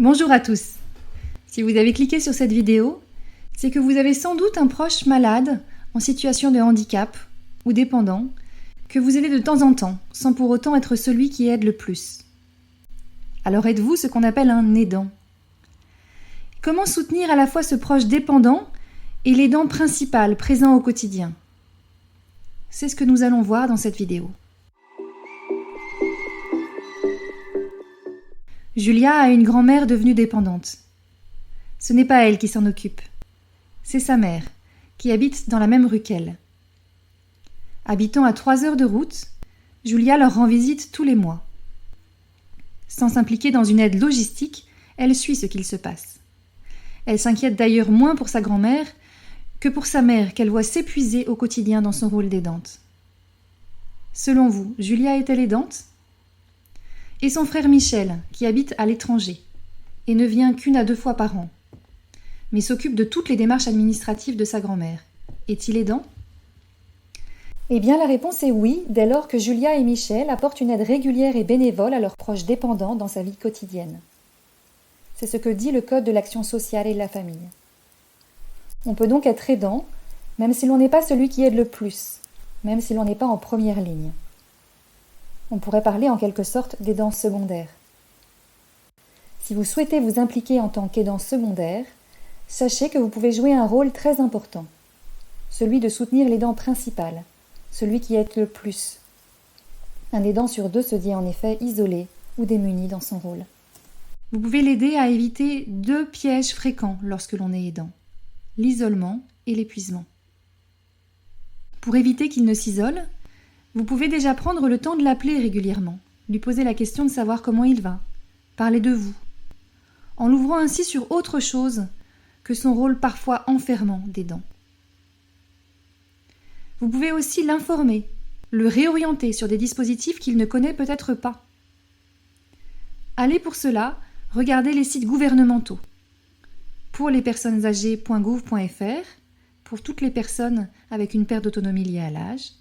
Bonjour à tous. Si vous avez cliqué sur cette vidéo, c'est que vous avez sans doute un proche malade, en situation de handicap ou dépendant, que vous aidez de temps en temps, sans pour autant être celui qui aide le plus. Alors êtes-vous ce qu'on appelle un aidant? Comment soutenir à la fois ce proche dépendant et l'aidant principal présent au quotidien? C'est ce que nous allons voir dans cette vidéo. Julia a une grand-mère devenue dépendante. Ce n'est pas elle qui s'en occupe. C'est sa mère, qui habite dans la même rue qu'elle. Habitant à 3 heures de route, Julia leur rend visite tous les mois. Sans s'impliquer dans une aide logistique, elle suit ce qu'il se passe. Elle s'inquiète d'ailleurs moins pour sa grand-mère que pour sa mère qu'elle voit s'épuiser au quotidien dans son rôle d'aidante. Selon vous, Julia est-elle aidante ? Et son frère Michel, qui habite à l'étranger, et ne vient qu'1 à 2 fois par an, mais s'occupe de toutes les démarches administratives de sa grand-mère. Est-il aidant ? Eh bien, la réponse est oui, dès lors que Julia et Michel apportent une aide régulière et bénévole à leurs proches dépendants dans sa vie quotidienne. C'est ce que dit le Code de l'action sociale et de la famille. On peut donc être aidant, même si l'on n'est pas celui qui aide le plus, même si l'on n'est pas en première ligne. On pourrait parler en quelque sorte d'aidant secondaire. Si vous souhaitez vous impliquer en tant qu'aidant secondaire, sachez que vous pouvez jouer un rôle très important, celui de soutenir l'aidant principal, celui qui aide le plus. Un aidant sur 2 se dit en effet isolé ou démuni dans son rôle. Vous pouvez l'aider à éviter 2 pièges fréquents lorsque l'on est aidant, l'isolement et l'épuisement. Pour éviter qu'il ne s'isole, vous pouvez déjà prendre le temps de l'appeler régulièrement, lui poser la question de savoir comment il va, parler de vous, en l'ouvrant ainsi sur autre chose que son rôle parfois enfermant d'aidant. Vous pouvez aussi l'informer, le réorienter sur des dispositifs qu'il ne connaît peut-être pas. Allez pour cela regarder les sites gouvernementaux. Pour les personnes âgées.gouv.fr, pour toutes les personnes avec une perte d'autonomie liée à l'âge.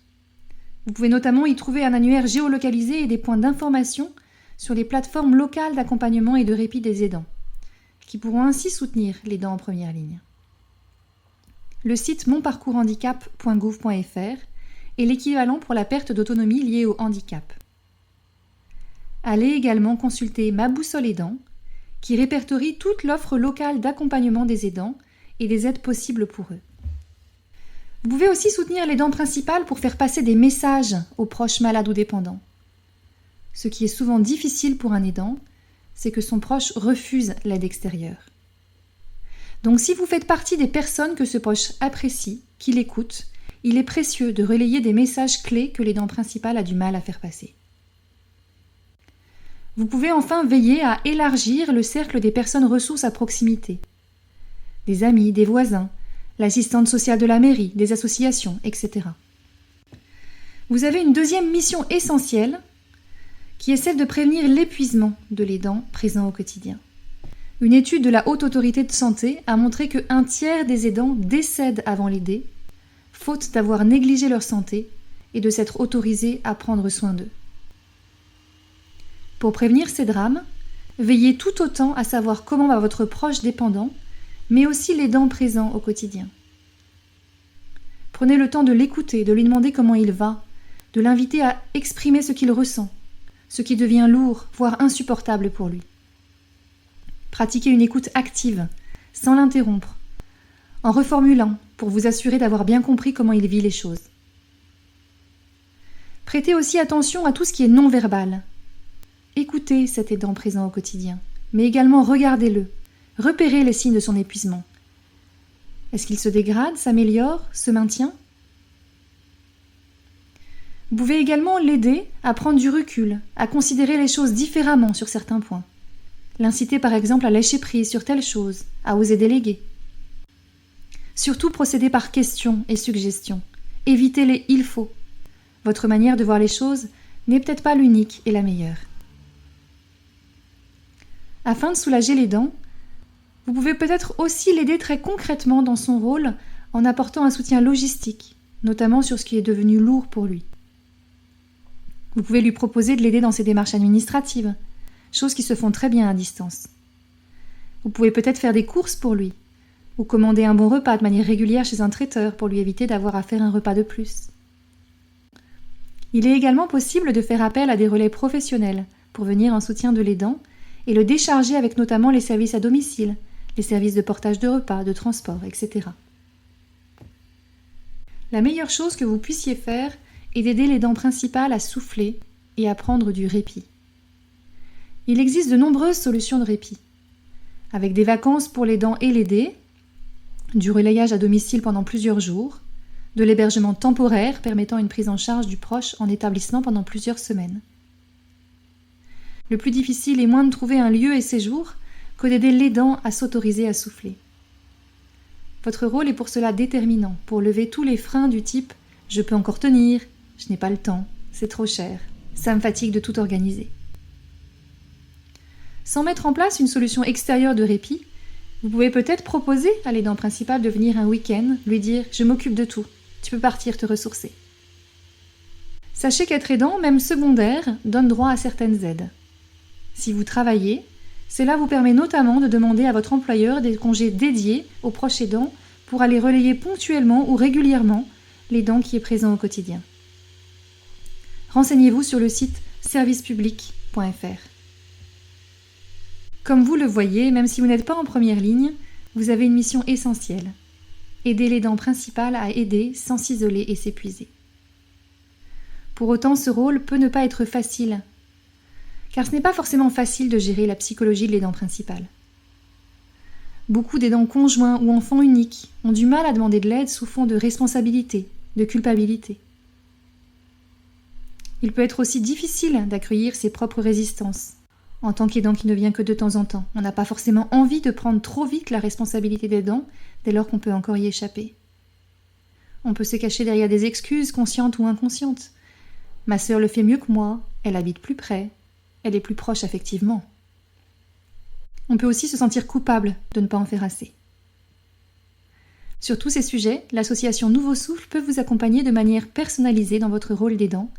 Vous pouvez notamment y trouver un annuaire géolocalisé et des points d'information sur les plateformes locales d'accompagnement et de répit des aidants, qui pourront ainsi soutenir l'aidant en première ligne. Le site monparcourshandicap.gouv.fr est l'équivalent pour la perte d'autonomie liée au handicap. Allez également consulter Ma Boussole Aidant, qui répertorie toute l'offre locale d'accompagnement des aidants et des aides possibles pour eux. Vous pouvez aussi soutenir l'aidant principal pour faire passer des messages aux proches malades ou dépendants. Ce qui est souvent difficile pour un aidant, c'est que son proche refuse l'aide extérieure. Donc si vous faites partie des personnes que ce proche apprécie, qu'il écoute, il est précieux de relayer des messages clés que l'aidant principal a du mal à faire passer. Vous pouvez enfin veiller à élargir le cercle des personnes ressources à proximité. Des amis, des voisins, l'assistante sociale de la mairie, des associations, etc. Vous avez une deuxième mission essentielle qui est celle de prévenir l'épuisement de l'aidant présent au quotidien. Une étude de la Haute Autorité de Santé a montré que 1/3 des aidants décèdent avant l'aider, faute d'avoir négligé leur santé et de s'être autorisés à prendre soin d'eux. Pour prévenir ces drames, veillez tout autant à savoir comment va votre proche dépendant, mais aussi l'aidant présent au quotidien. Prenez le temps de l'écouter, de lui demander comment il va, de l'inviter à exprimer ce qu'il ressent, ce qui devient lourd, voire insupportable pour lui. Pratiquez une écoute active, sans l'interrompre, en reformulant pour vous assurer d'avoir bien compris comment il vit les choses. Prêtez aussi attention à tout ce qui est non-verbal. Écoutez cet aidant présent au quotidien, mais également regardez-le. Repérez les signes de son épuisement. Est-ce qu'il se dégrade, s'améliore, se maintient ? Vous pouvez également l'aider à prendre du recul, à considérer les choses différemment sur certains points. L'inciter par exemple à lâcher prise sur telle chose, à oser déléguer. Surtout procédez par questions et suggestions. Évitez les « il faut ». Votre manière de voir les choses n'est peut-être pas l'unique et la meilleure. Afin de soulager l'aidant, vous pouvez peut-être aussi l'aider très concrètement dans son rôle en apportant un soutien logistique, notamment sur ce qui est devenu lourd pour lui. Vous pouvez lui proposer de l'aider dans ses démarches administratives, choses qui se font très bien à distance. Vous pouvez peut-être faire des courses pour lui, ou commander un bon repas de manière régulière chez un traiteur pour lui éviter d'avoir à faire un repas de plus. Il est également possible de faire appel à des relais professionnels pour venir en soutien de l'aidant et le décharger avec notamment les services à domicile, les services de portage de repas, de transport, etc. La meilleure chose que vous puissiez faire est d'aider l'aidant principal à souffler et à prendre du répit. Il existe de nombreuses solutions de répit, avec des vacances pour l'aidant et l'aidé, du relayage à domicile pendant plusieurs jours, de l'hébergement temporaire permettant une prise en charge du proche en établissement pendant plusieurs semaines. Le plus difficile est moins de trouver un lieu et séjour que d'aider l'aidant à s'autoriser à souffler. Votre rôle est pour cela déterminant, pour lever tous les freins du type « je peux encore tenir »,« je n'ai pas le temps »,« c'est trop cher »,« ça me fatigue de tout organiser ». Sans mettre en place une solution extérieure de répit, vous pouvez peut-être proposer à l'aidant principal de venir un week-end, lui dire « je m'occupe de tout, tu peux partir te ressourcer ». Sachez qu'être aidant, même secondaire, donne droit à certaines aides. Si vous travaillez, cela vous permet notamment de demander à votre employeur des congés dédiés aux proches aidants pour aller relayer ponctuellement ou régulièrement l'aidant qui est présent au quotidien. Renseignez-vous sur le site servicepublic.fr. Comme vous le voyez, même si vous n'êtes pas en première ligne, vous avez une mission essentielle. Aider l'aidant principal à aider sans s'isoler et s'épuiser. Pour autant, ce rôle peut ne pas être facile, car ce n'est pas forcément facile de gérer la psychologie de l'aidant principal. Beaucoup d'aidants conjoints ou enfants uniques ont du mal à demander de l'aide sous fond de responsabilité, de culpabilité. Il peut être aussi difficile d'accueillir ses propres résistances. En tant qu'aidant qui ne vient que de temps en temps, on n'a pas forcément envie de prendre trop vite la responsabilité d'aidant dès lors qu'on peut encore y échapper. On peut se cacher derrière des excuses conscientes ou inconscientes. Ma sœur le fait mieux que moi, elle habite plus près, elle est plus proche affectivement. On peut aussi se sentir coupable de ne pas en faire assez. Sur tous ces sujets, l'association Nouveau Souffle peut vous accompagner de manière personnalisée dans votre rôle d'aidant,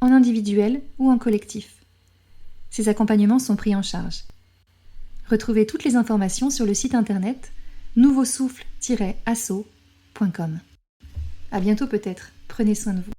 en individuel ou en collectif. Ces accompagnements sont pris en charge. Retrouvez toutes les informations sur le site internet nouveausouffle-asso.com. À bientôt peut-être, prenez soin de vous.